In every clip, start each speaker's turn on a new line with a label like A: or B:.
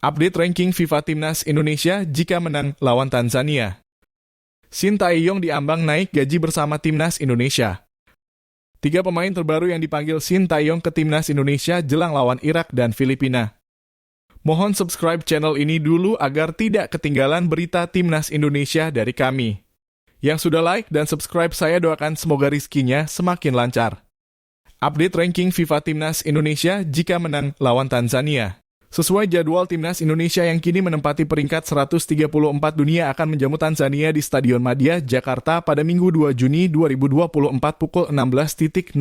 A: Update ranking FIFA Timnas Indonesia jika menang lawan Tanzania. Shin Tae-yong diambang naik gaji bersama Timnas Indonesia. 3 pemain terbaru yang dipanggil Shin Tae-yong ke Timnas Indonesia jelang lawan Irak dan Filipina. Mohon subscribe channel ini dulu agar tidak ketinggalan berita Timnas Indonesia dari kami. Yang sudah like dan subscribe saya doakan semoga rizkinya semakin lancar. Update ranking FIFA Timnas Indonesia jika menang lawan Tanzania. Sesuai jadwal Timnas Indonesia yang kini menempati peringkat 134 dunia akan menjamu Tanzania di Stadion Madia, Jakarta pada Minggu 2 Juni 2024 pukul 16.00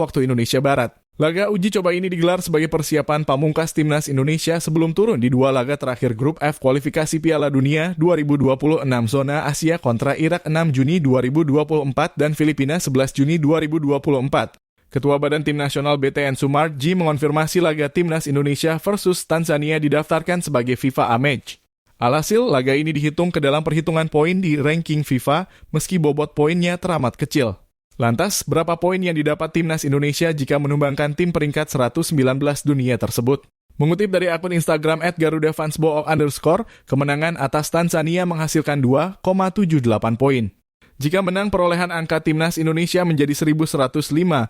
A: waktu Indonesia Barat. Laga uji coba ini digelar sebagai persiapan pamungkas Timnas Indonesia sebelum turun di 2 laga terakhir Grup F kualifikasi Piala Dunia 2026 zona Asia kontra Irak 6 Juni 2024 dan Filipina 11 Juni 2024. Ketua Badan Tim Nasional BTN Sumarji mengonfirmasi laga Timnas Indonesia versus Tanzania didaftarkan sebagai FIFA A match. Alhasil, laga ini dihitung ke dalam perhitungan poin di ranking FIFA meski bobot poinnya teramat kecil. Lantas, berapa poin yang didapat Timnas Indonesia jika menumbangkan tim peringkat 119 dunia tersebut? Mengutip dari akun Instagram @garudafansbook_, kemenangan atas Tanzania menghasilkan 2,78 poin. Jika menang, perolehan angka Timnas Indonesia menjadi 1.105,42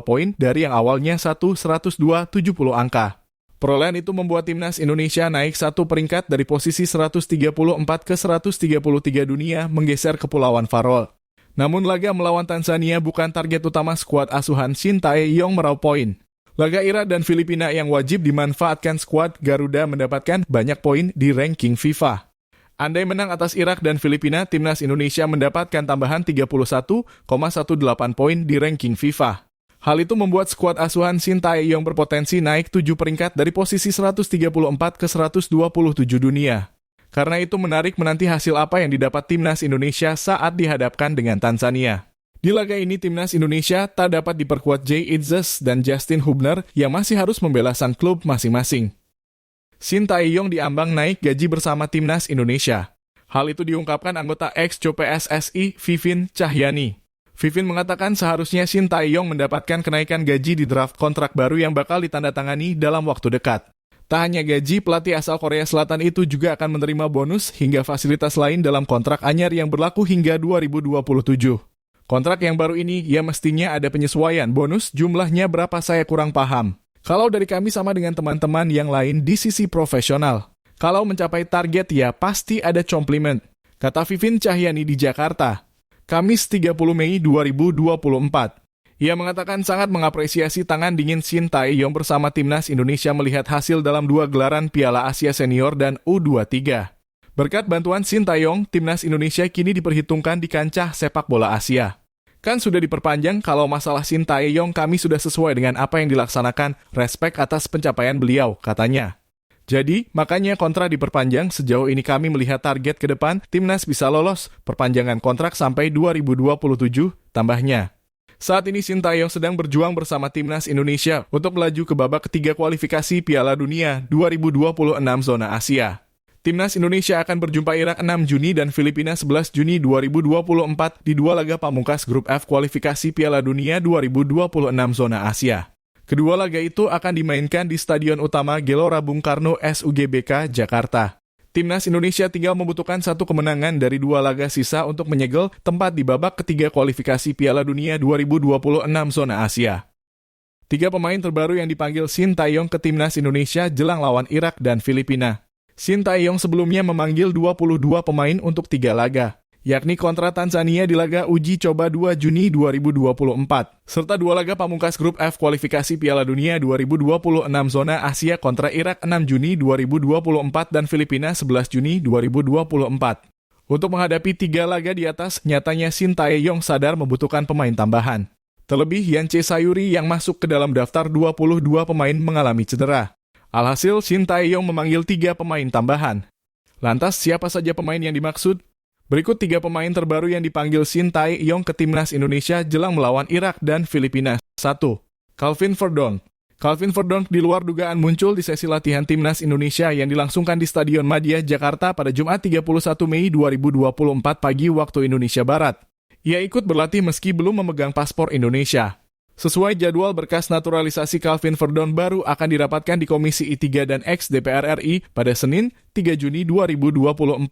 A: poin dari yang awalnya 1.102,70 angka. Perolehan itu membuat Timnas Indonesia naik 1 peringkat dari posisi 134 ke 133 dunia menggeser Kepulauan Faroe. Namun laga melawan Tanzania bukan target utama skuad asuhan Shin Tae-yong meraup poin. Laga Irak dan Filipina yang wajib dimanfaatkan skuad Garuda mendapatkan banyak poin di ranking FIFA. Andai menang atas Irak dan Filipina, Timnas Indonesia mendapatkan tambahan 31,18 poin di ranking FIFA. Hal itu membuat skuad asuhan Shin Tae-yong berpotensi naik 7 peringkat dari posisi 134 ke 127 dunia. Karena itu menarik menanti hasil apa yang didapat Timnas Indonesia saat dihadapkan dengan Tanzania. Di laga ini, Timnas Indonesia tak dapat diperkuat Jay Itzes dan Justin Hubner yang masih harus membela sang klub masing-masing. Shin Tae-yong diambang naik gaji bersama Timnas Indonesia. Hal itu diungkapkan anggota ex-Co PSSI Vivin Cahyani. Vivin mengatakan seharusnya Shin Tae-yong mendapatkan kenaikan gaji di draft kontrak baru yang bakal ditandatangani dalam waktu dekat. Tak hanya gaji, pelatih asal Korea Selatan itu juga akan menerima bonus hingga fasilitas lain dalam kontrak anyar yang berlaku hingga 2027. Kontrak yang baru ini, ya mestinya ada penyesuaian bonus, jumlahnya berapa saya kurang paham. Kalau dari kami sama dengan teman-teman yang lain di sisi profesional. Kalau mencapai target ya pasti ada komplimen, kata Vivin Cahyani di Jakarta. Kamis 30 Mei 2024. Ia mengatakan sangat mengapresiasi tangan dingin Shin Tae-yong bersama Timnas Indonesia melihat hasil dalam 2 gelaran Piala Asia Senior dan U23. Berkat bantuan Shin Tae-yong, Timnas Indonesia kini diperhitungkan di kancah sepak bola Asia. Kan sudah diperpanjang, kalau masalah Shin Tae-yong kami sudah sesuai dengan apa yang dilaksanakan, respek atas pencapaian beliau, katanya. Jadi, makanya kontrak diperpanjang, sejauh ini kami melihat target ke depan, Timnas bisa lolos, perpanjangan kontrak sampai 2027, tambahnya. Saat ini Shin Tae-yong sedang berjuang bersama Timnas Indonesia untuk melaju ke babak ketiga kualifikasi Piala Dunia 2026 zona Asia. Timnas Indonesia akan berjumpa Irak 6 Juni dan Filipina 11 Juni 2024 di 2 laga pamungkas Grup F kualifikasi Piala Dunia 2026 zona Asia. Kedua laga itu akan dimainkan di Stadion Utama Gelora Bung Karno SUGBK, Jakarta. Timnas Indonesia tinggal membutuhkan 1 kemenangan dari 2 laga sisa untuk menyegel tempat di babak ketiga kualifikasi Piala Dunia 2026 zona Asia. 3 pemain terbaru yang dipanggil Shin Tae-yong ke Timnas Indonesia jelang lawan Irak dan Filipina. Shin Tae-yong sebelumnya memanggil 22 pemain untuk 3 laga, yakni kontra Tanzania di laga uji coba 2 Juni 2024, serta 2 laga pamungkas Grup F kualifikasi Piala Dunia 2026 zona Asia kontra Irak 6 Juni 2024 dan Filipina 11 Juni 2024. Untuk menghadapi 3 laga di atas, nyatanya Shin Tae-yong sadar membutuhkan pemain tambahan. Terlebih Yance Sayuri yang masuk ke dalam daftar 22 pemain mengalami cedera. Alhasil, Shin Tae-yong memanggil 3 pemain tambahan. Lantas, siapa saja pemain yang dimaksud? Berikut 3 pemain terbaru yang dipanggil Shin Tae-yong ke Timnas Indonesia jelang melawan Irak dan Filipina. 1. Calvin Verdonk. Calvin Verdonk di luar dugaan muncul di sesi latihan Timnas Indonesia yang dilangsungkan di Stadion Madia, Jakarta pada Jumat 31 Mei 2024 pagi waktu Indonesia Barat. Ia ikut berlatih meski belum memegang paspor Indonesia. Sesuai jadwal, berkas naturalisasi Calvin Verdon baru akan dirapatkan di Komisi I3 dan X DPR RI pada Senin, 3 Juni 2024.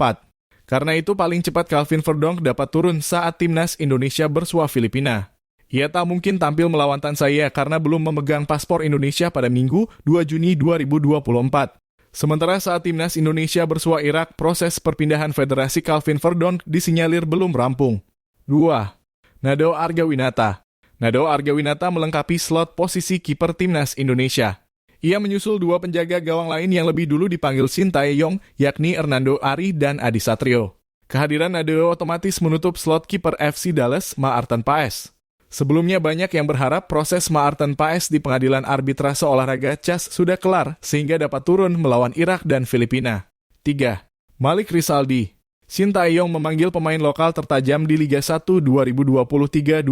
A: Karena itu paling cepat Calvin Verdon dapat turun saat timnas Indonesia bersua Filipina. Ia tak mungkin tampil melawan Tanzania karena belum memegang paspor Indonesia pada Minggu, 2 Juni 2024. Sementara saat timnas Indonesia bersua Irak, proses perpindahan federasi Calvin Verdon disinyalir belum rampung. 2. Nado Argawinata. Nado Argawinata melengkapi slot posisi kiper timnas Indonesia. Ia menyusul dua penjaga gawang lain yang lebih dulu dipanggil Sintayong, yakni Hernando Ari dan Adi Satrio. Kehadiran Nado otomatis menutup slot kiper FC Dallas, Maarten Paes. Sebelumnya banyak yang berharap proses Maarten Paes di pengadilan arbitrase olahraga CAS sudah kelar sehingga dapat turun melawan Irak dan Filipina. 3. Malik Rizaldi. Sintayong memanggil pemain lokal tertajam di Liga 1 2023-2024,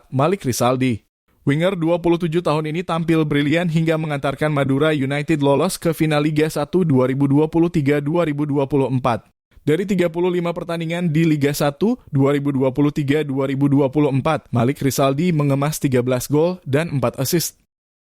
A: Malik Rizaldi. Winger 27 tahun ini tampil brilian hingga mengantarkan Madura United lolos ke final Liga 1 2023-2024. Dari 35 pertandingan di Liga 1 2023-2024, Malik Rizaldi mengemas 13 gol dan 4 assist.